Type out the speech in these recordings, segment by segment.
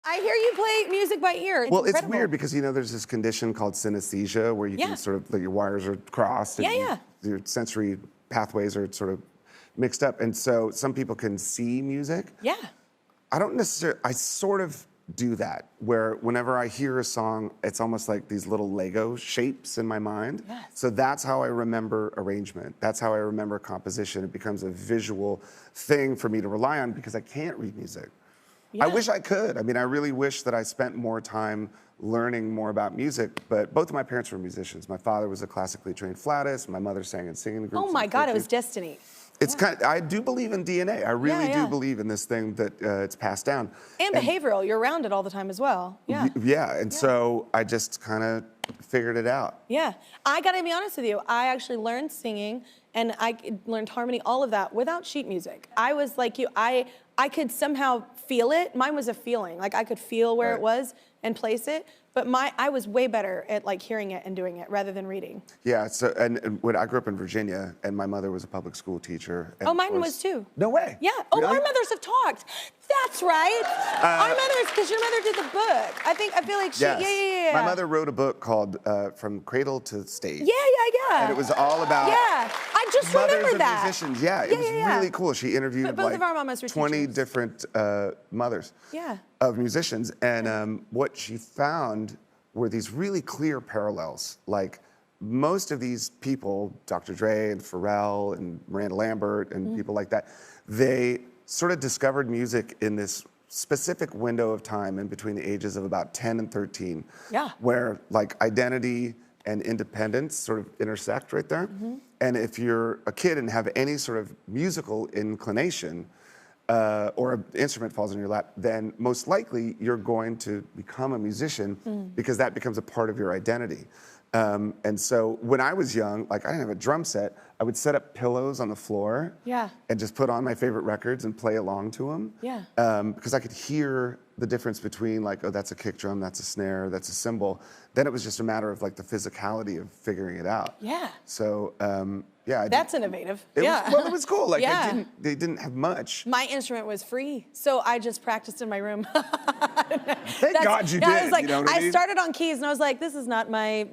I hear you play music by ear. It's Well, incredible. it's weird because, you know, there's this condition called synesthesia where you can sort of, like, your wires are crossed. And your sensory pathways are sort of mixed up. And so some people can see music. Yeah. I don't necessarily, I sort of do that, where whenever I hear a song, it's almost like these little Lego shapes in my mind. Yes. So that's how I remember arrangement. That's how I remember composition. It becomes a visual thing for me to rely on because I can't read music. Yeah. I wish I could. I mean, I really wish that I spent more time learning more about music, but both of my parents were musicians. My father was a classically trained flautist. My mother sang in singing groups. Oh my God, it was destiny. It's kind of, I do believe in DNA. I really do believe in this thing that it's passed down. And behavioral, you're around it all the time as well. Yeah. Yeah, and so I just kind of figured it out. Yeah, I gotta be honest with you. I actually learned singing and I learned harmony, all of that without sheet music. I was like you, I could somehow feel it. Mine was a feeling, like I could feel where it was and place it. But I was way better at like hearing it and doing it rather than reading. Yeah, so and when I grew up in Virginia, and my mother was a public school teacher. And oh, mine was too. No way. Yeah. Oh, really? our mothers have talked. That's right. Our mothers, because your mother did the book. I feel like she. Yes. Yeah. My mother wrote a book called From Cradle to Stage. Yeah. And it was all about. Yeah, I just mothers remember of that. musicians. Yeah, it was really cool. She interviewed But both like of our mamas were 20 teachers. different mothers. Yeah. Of musicians, and what she found were these really clear parallels. Like most of these people, Dr. Dre and Pharrell and Miranda Lambert and people like that, they sort of discovered music in this specific window of time in between the ages of about 10 and 13. Yeah. Where like identity and independence sort of intersect right there. And if you're a kid and have any sort of musical inclination, or an instrument falls in your lap, then most likely you're going to become a musician because that becomes a part of your identity. And so when I was young, like I didn't have a drum set, I would set up pillows on the floor and just put on my favorite records and play along to them. Yeah. Because I could hear the difference between like, oh, that's a kick drum, that's a snare, that's a cymbal. Then it was just a matter of like the physicality of figuring it out. Yeah. So, yeah. That's innovative. Well, it was cool. Like they didn't have much. My instrument was free, so I just practiced in my room. Thank God you did. I was like, you know what I mean? started on keys, and I was like, this is not my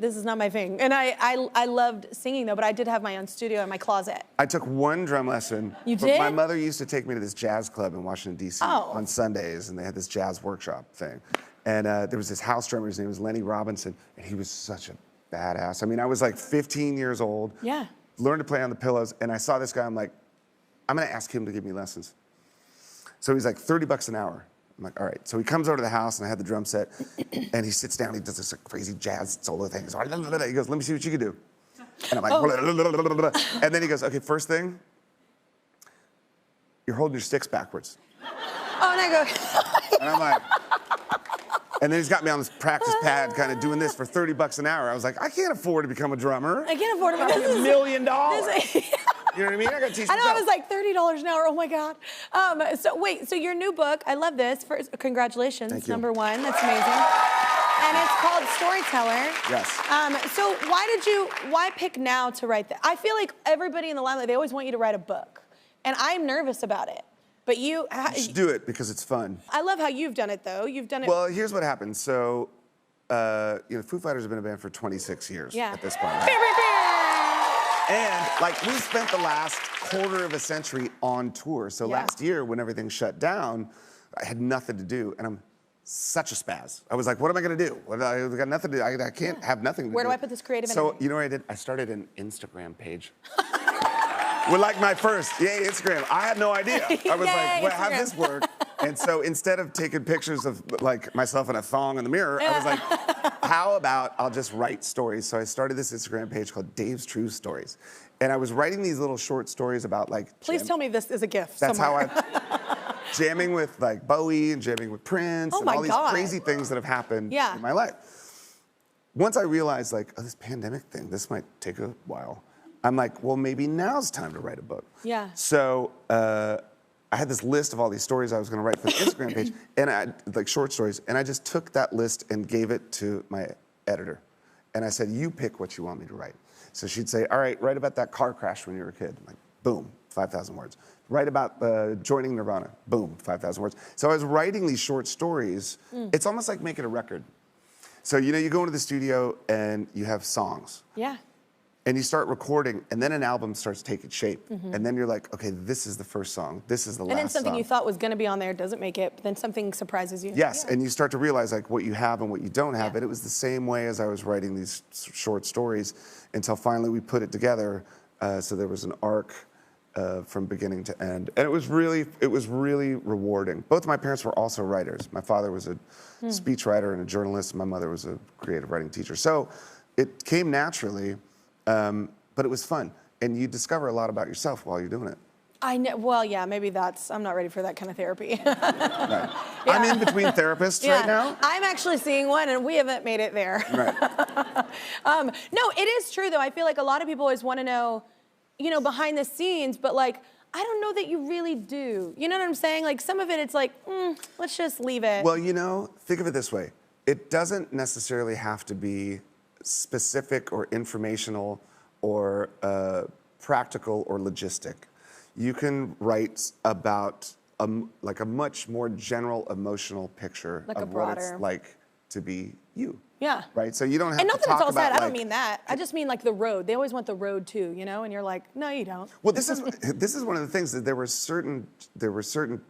thing. And I loved singing though, but I did have my own studio in my closet. I took one drum lesson. You but did? My mother used to take me to this jazz club in Washington, D.C. on Sundays, and they had this jazz workshop thing. And there was this house drummer, his name was Lenny Robinson, and he was such a badass. I mean, I was like 15 years old. Yeah. Learned to play on the pillows, and I saw this guy, I'm like, I'm gonna ask him to give me lessons. So he's like, $30 an hour. I'm like, all right. So he comes over to the house, and I had the drum set, and he sits down, he does this like, crazy jazz solo thing. So he goes, let me see what you can do. And I'm like, and then he goes, okay, first thing, you're holding your sticks backwards. Oh, and I go. And I'm like, and then he's got me on this practice pad, kind of doing this for $30 an hour. I was like, I can't afford to become a drummer. I can't afford it. I make $1 million. You know what I mean? I got to teach I know, myself. I was like $30 an hour. Oh my God. So wait, so your new book, I love this. First, congratulations, Thank you. #1. That's amazing. And it's called Storyteller. Yes. So why pick now to write that? I feel like everybody in the limelight, they always want you to write a book. And I'm nervous about it. But you should do it because it's fun. I love how you've done it though. You've done it. Well, here's what happened. So, you know, Foo Fighters have been a band for 26 years at this point. Right? And like we spent the last quarter of a century on tour. So last year when everything shut down, I had nothing to do. And I'm such a spaz. I was like, what am I gonna do? I got nothing to do. I can't have nothing to do. Where do I put this creative So energy? you know what I did? I started an Instagram page. With like my first, Instagram. I had no idea. I was like, well, how'd this work? And so instead of taking pictures of like myself in a thong in the mirror, I was like, how about I'll just write stories? So I started this Instagram page called Dave's True Stories. And I was writing these little short stories about like... Please tell me this is a gift That's somewhere. how I... jamming with like Bowie and jamming with Prince and all these crazy things that have happened in my life. Once I realized like, oh, this pandemic thing, this might take a while. I'm like, well, maybe now's time to write a book. Yeah. So I had this list of all these stories I was going to write for the Instagram page, and like short stories, and I just took that list and gave it to my editor. And I said, you pick what you want me to write. So she'd say, all right, write about that car crash when you were a kid. I'm like, boom, 5,000 words. Write about joining Nirvana, boom, 5,000 words. So I was writing these short stories. It's almost like making a record. So, you know, you go into the studio and you have songs. Yeah. And you start recording, and then an album starts taking shape. And then you're like, okay, this is the first song. This is the last song. And then something you thought was going to be on there doesn't make it, but then something surprises you. Yes, Yeah. and you start to realize like what you have and what you don't have. Yeah. And it was the same way as I was writing these short stories until finally we put it together. So there was an arc from beginning to end, and it was really rewarding. Both of my parents were also writers. My father was a speechwriter and a journalist. My mother was a creative writing teacher. So it came naturally. But it was fun, and you discover a lot about yourself while you're doing it. I know. Well, yeah, maybe I'm not ready for that kind of therapy. Right. I'm in between therapists right now. I'm actually seeing one, and we haven't made it there. Right. No, it is true, though. I feel like a lot of people always want to know, you know, behind the scenes, but like, I don't know that you really do. You know what I'm saying? Like, some of it, it's like, let's just leave it. Well, you know, think of it this way. It doesn't necessarily have to be specific or informational or practical or logistic. You can write about like a much more general emotional picture Like a of what broader- it's like to be you. Yeah. Right? So you don't have And to not that talk it's all sad. about I don't like, mean that. I just mean like the road. They always want the road too, you know? And you're like, no, you don't. Well, this is one of the things that there were certain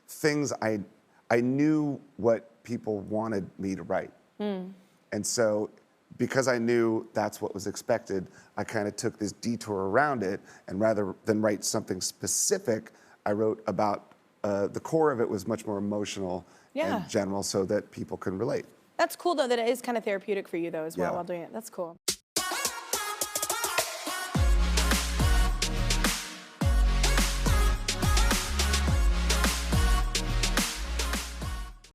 things I knew what people wanted me to write. And so because I knew that's what was expected, I kind of took this detour around it, and rather than write something specific, I wrote about the core of it was much more emotional Yeah. and general so that people can relate. That's cool, though, that it is kind of therapeutic for you, though, as well, Yeah. while doing it. That's cool.